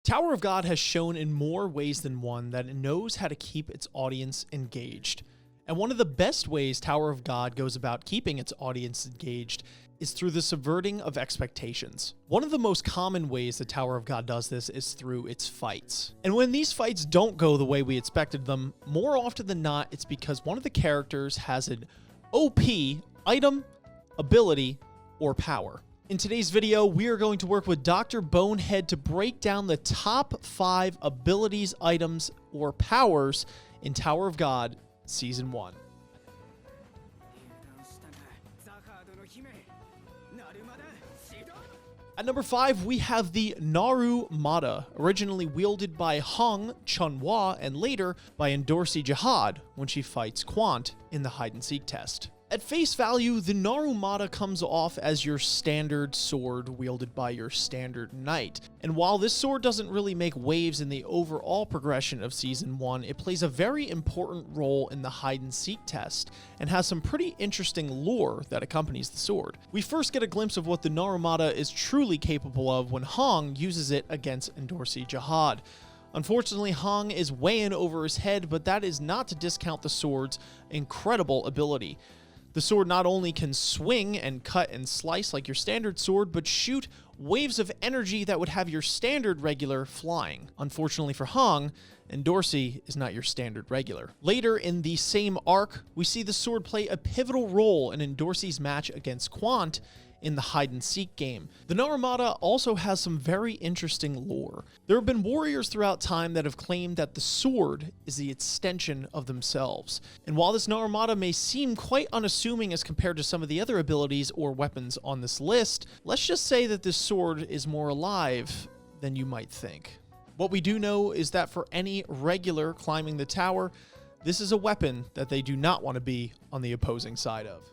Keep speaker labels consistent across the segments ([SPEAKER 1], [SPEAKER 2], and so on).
[SPEAKER 1] Tower of God has shown in more ways than one that it knows how to keep its audience engaged. And one of the best ways Tower of God goes about keeping its audience engaged is through the subverting of expectations. One of the most common ways the Tower of God does this is through its fights. And when these fights don't go the way we expected them, more often than not, it's because one of the characters has an OP item, ability, or power. In today's video, we are going to work with Dr. Bonehead to break down the top 5 abilities, items, or powers in Tower of God Season 1. At number 5, we have the Narumata, originally wielded by Hong Chunhua and later by Endorsi Jihad when she fights Quant in the hide-and-seek test. At face value, the Narumata comes off as your standard sword wielded by your standard knight. And while this sword doesn't really make waves in the overall progression of Season 1, it plays a very important role in the hide-and-seek test and has some pretty interesting lore that accompanies the sword. We first get a glimpse of what the Narumata is truly capable of when Hong uses it against Endorsi Jihad. Unfortunately, Hong is way in over his head, but that is not to discount the sword's incredible ability. The sword not only can swing and cut and slice like your standard sword, but shoot waves of energy that would have your standard regular flying. Unfortunately for Hong, Endorsi is not your standard regular. Later in the same arc, we see the sword play a pivotal role in Endorsi's match against Quant in the hide-and-seek game. The Narumata also has some very interesting lore. There have been warriors throughout time that have claimed that the sword is the extension of themselves. And while this Narumata may seem quite unassuming as compared to some of the other abilities or weapons on this list, let's just say that this sword is more alive than you might think. What we do know is that for any regular climbing the tower, this is a weapon that they do not want to be on the opposing side of.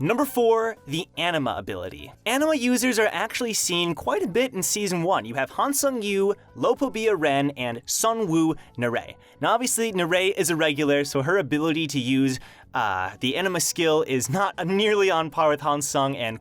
[SPEAKER 2] Number 4, the Anima ability. Anima users are actually seen quite a bit in Season 1. You have Han Sung-yu, Lopobia Ren, and Sunwoo Narei. Now obviously Narei is a regular, so her ability to use the Anima skill is not nearly on par with Han Sung and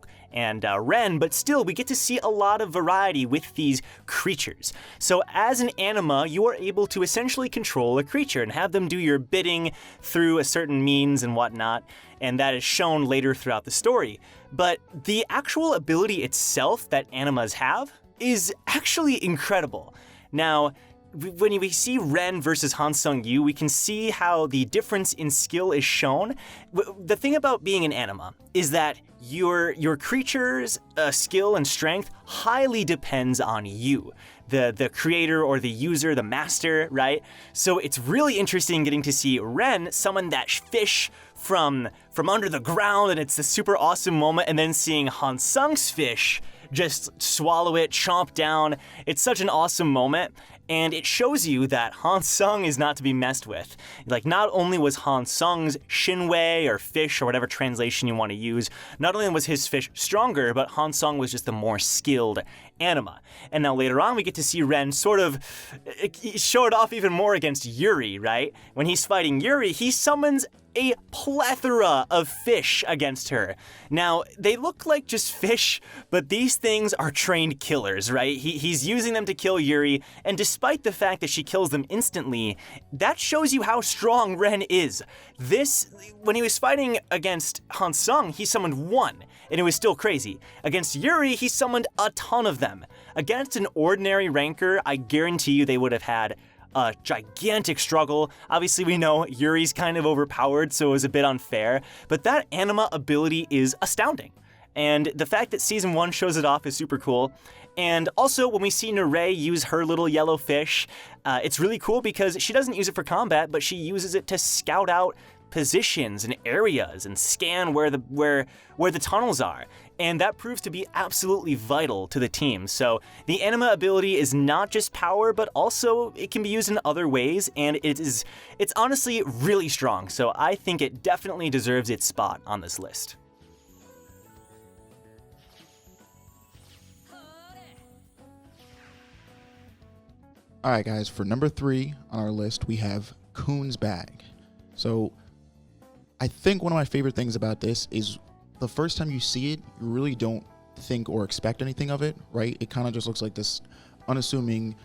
[SPEAKER 2] Ren, but still we get to see a lot of variety with these creatures. So as an Anima, you are able to essentially control a creature and have them do your bidding through a certain means and whatnot, and that is shown later throughout the story. But the actual ability itself that Animas have is actually incredible. Now, when we see Ren versus Han Sung-yu, we can see how the difference in skill is shown. The thing about being an Anima is that your creature's skill and strength highly depends on you, the creator or the user, the master, right? So it's really interesting getting to see Ren summon that fish from under the ground, and it's a super awesome moment, and then seeing Han Sung's fish just swallow it, chomp down. It's such an awesome moment, and it shows you that Han Sung is not to be messed with. Like, not only was Han Sung's Shinwei or fish or whatever translation you want to use, not only was his fish stronger, but Han Sung was just the more skilled Anima. And now later on we get to see Ren sort of show it off even more against Yuri, right? When he's fighting Yuri, he summons a plethora of fish against her. Now, they look like just fish, but these things are trained killers, right? He's using them to kill Yuri, and despite the fact that she kills them instantly, that shows you how strong Ren is. When he was fighting against Han Sung, he summoned one, and it was still crazy. Against Yuri, he summoned a ton of them. Against an ordinary ranker, I guarantee you they would have had a gigantic struggle. Obviously, we know Yuri's kind of overpowered, so it was a bit unfair, but that Anima ability is astounding. And the fact that Season 1 shows it off is super cool. And also, when we see Narei use her little yellow fish, it's really cool because she doesn't use it for combat, but she uses it to scout out positions and areas and scan where the tunnels are. And that proves to be absolutely vital to the team. So the Anima ability is not just power, but also it can be used in other ways, and it's honestly really strong. So I think it definitely deserves its spot on this list.
[SPEAKER 3] Alright guys, for number 3 on our list, we have Kuhn's bag. So I think one of my favorite things about this is the first time you see it, you really don't think or expect anything of it, right? It kind of just looks like this unassuming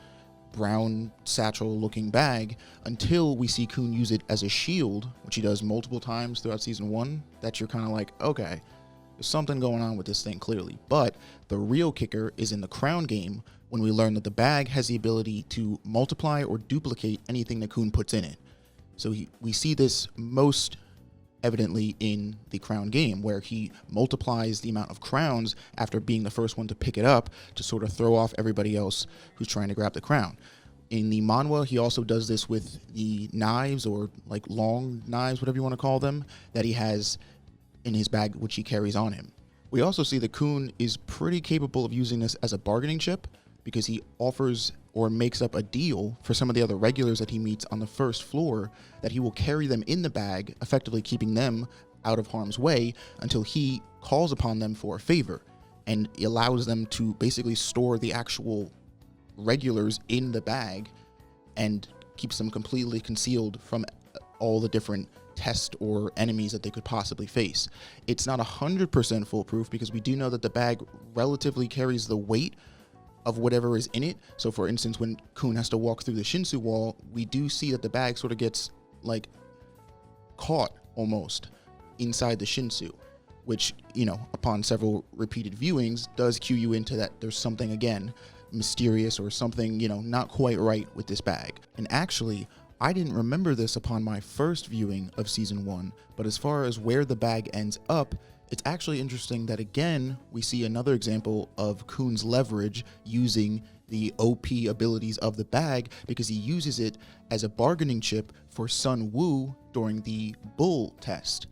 [SPEAKER 3] brown satchel looking bag until we see Kuhn use it as a shield, which he does multiple times throughout season 1, that you're kind of like, okay, there's something going on with this thing clearly. But the real kicker is in the crown game when we learn that the bag has the ability to multiply or duplicate anything that Kuhn puts in it. So we see this most evidently in the crown game, where he multiplies the amount of crowns after being the first one to pick it up to sort of throw off everybody else who's trying to grab the crown. In the manhwa, he also does this with the knives, or like long knives, whatever you want to call them, that he has in his bag, which he carries on him. We also see that Kuhn is pretty capable of using this as a bargaining chip, because he offers or makes up a deal for some of the other regulars that he meets on the first floor that he will carry them in the bag, effectively keeping them out of harm's way until he calls upon them for a favor, and allows them to basically store the actual regulars in the bag and keeps them completely concealed from all the different tests or enemies that they could possibly face. It's not 100% foolproof, because we do know that the bag relatively carries the weight of whatever is in it. So for instance, when Kuhn has to walk through the Shinsu wall, we do see that the bag sort of gets like caught almost inside the Shinsu, which, you know, upon several repeated viewings does cue you into that there's something, again, mysterious or something, you know, not quite right with this bag. And actually, I didn't remember this upon my first viewing of season 1, but as far as where the bag ends up, it's actually interesting that, again, we see another example of Kuhn's leverage using the OP abilities of the bag, because he uses it as a bargaining chip for Sun Wu during the bull test.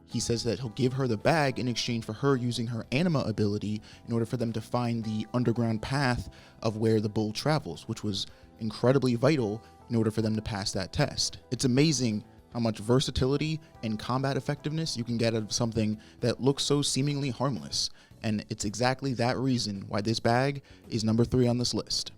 [SPEAKER 3] He says that he'll give her the bag in exchange for her using her Anima ability in order for them to find the underground path of where the bull travels, which was incredibly vital in order for them to pass that test. It's amazing how much versatility and combat effectiveness you can get out of something that looks so seemingly harmless. And it's exactly that reason why this bag is number 3 on this list.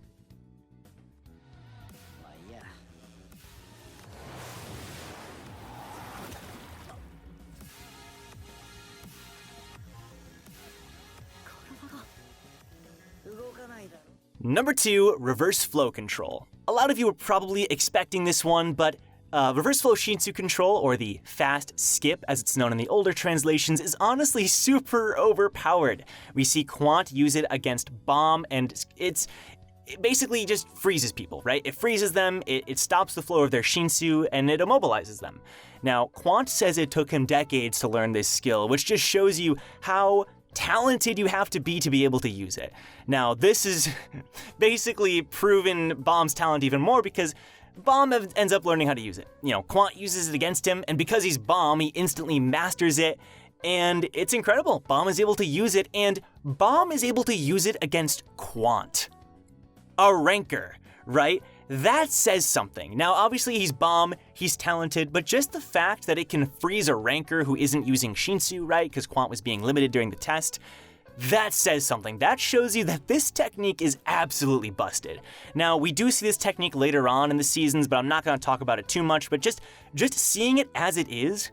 [SPEAKER 2] Number 2, reverse flow control. A lot of you were probably expecting this one, but reverse flow Shinsu control, or the fast skip as it's known in the older translations, is honestly super overpowered. We see Quant use it against Bomb, and it basically just freezes people, right? It freezes them, it stops the flow of their Shinsu, and it immobilizes them. Now, Quant says it took him decades to learn this skill, which just shows you how talented you have to be able to use it. Now, this is basically proven Bomb's talent even more, because Bomb ends up learning how to use it. You know, Quant uses it against him, and because he's Bomb, he instantly masters it, and it's incredible. Bomb is able to use it, and Bomb is able to use it against Quant, a ranker, right? That says something. Now, obviously, he's Bomb, he's talented, but just the fact that it can freeze a ranker who isn't using Shinsu, right, because Quant was being limited during the test, that says something. That shows you that this technique is absolutely busted. Now, we do see this technique later on in the seasons, but I'm not going to talk about it too much, but just seeing it as it is,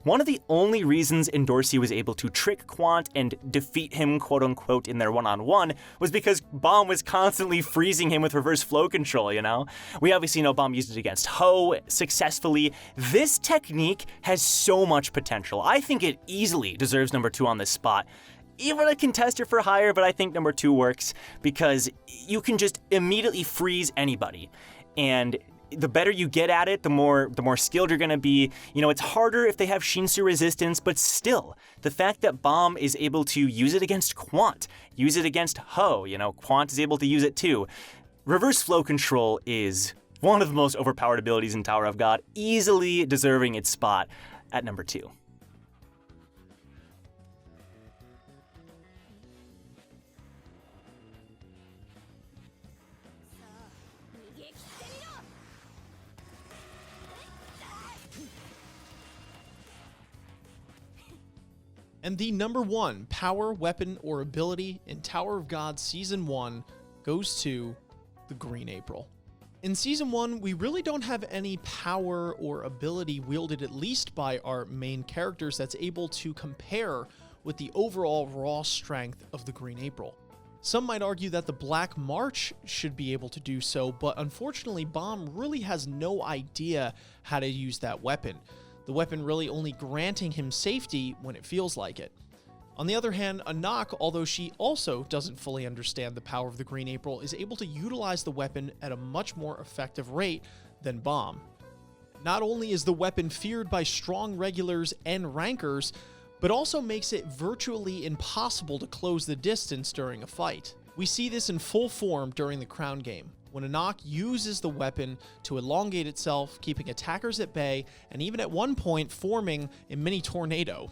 [SPEAKER 2] one of the only reasons Endorsi was able to trick Quant and defeat him, quote-unquote, in their one-on-one was because Bomb was constantly freezing him with reverse flow control, you know? We obviously know Bomb used it against Ho successfully. This technique has so much potential. I think it easily deserves number 2 on this spot. Even a contester for higher, but I think number 2 works because you can just immediately freeze anybody. And the better you get at it, the more skilled you're gonna be. You know, it's harder if they have Shinsu resistance, but still, the fact that Bomb is able to use it against Quant, use it against Ho, you know, Quant is able to use it too. Reverse flow control is one of the most overpowered abilities in Tower of God, easily deserving its spot at number 2.
[SPEAKER 1] And the number 1 power, weapon, or ability in Tower of God Season 1 goes to the Green April. In Season 1, we really don't have any power or ability wielded, at least by our main characters, that's able to compare with the overall raw strength of the Green April. Some might argue that the Black March should be able to do so, but unfortunately Bomb really has no idea how to use that weapon. The weapon really only granting him safety when it feels like it. On the other hand, Anak, although she also doesn't fully understand the power of the Green April, is able to utilize the weapon at a much more effective rate than Bomb. Not only is the weapon feared by strong regulars and rankers, but also makes it virtually impossible to close the distance during a fight. We see this in full form during the Crown game, when Anak uses the weapon to elongate itself, keeping attackers at bay, and even at one point forming a mini tornado.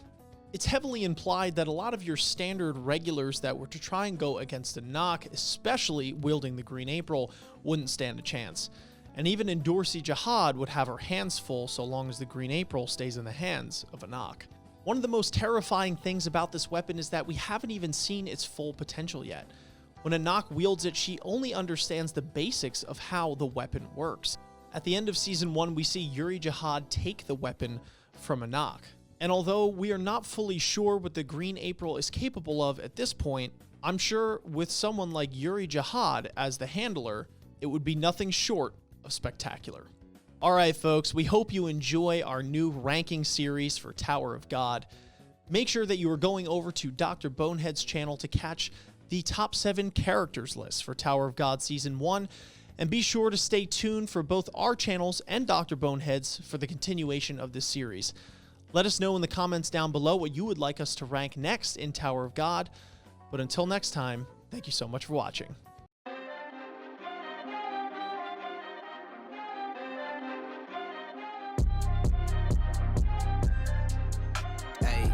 [SPEAKER 1] It's heavily implied that a lot of your standard regulars that were to try and go against Anak, especially wielding the Green April, wouldn't stand a chance. And even Endorsi Jihad would have her hands full so long as the Green April stays in the hands of Anak. One of the most terrifying things about this weapon is that we haven't even seen its full potential yet. When Anak wields it, she only understands the basics of how the weapon works. At the end of Season 1, we see Yuri Jihad take the weapon from Anak. And although we are not fully sure what the Green April is capable of at this point, I'm sure with someone like Yuri Jihad as the handler, it would be nothing short of spectacular. Alright folks, we hope you enjoy our new ranking series for Tower of God. Make sure that you are going over to Dr. Bonehead's channel to catch the top 7 characters list for Tower of God Season 1, and be sure to stay tuned for both our channels and Dr. Bonehead's for the continuation of this series. Let us know in the comments down below what you would like us to rank next in Tower of God. But until next time, thank you so much for watching.
[SPEAKER 4] Hey,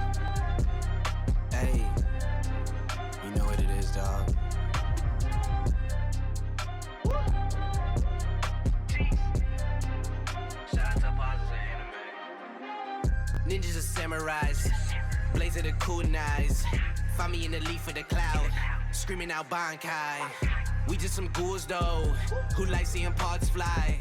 [SPEAKER 4] hey, you know what it is, dog. Ninjas and samurais, blazing the Kuhn eyes. Find me in the leaf of the cloud, screaming out Bankai. We just some ghouls though, who like seeing parts fly.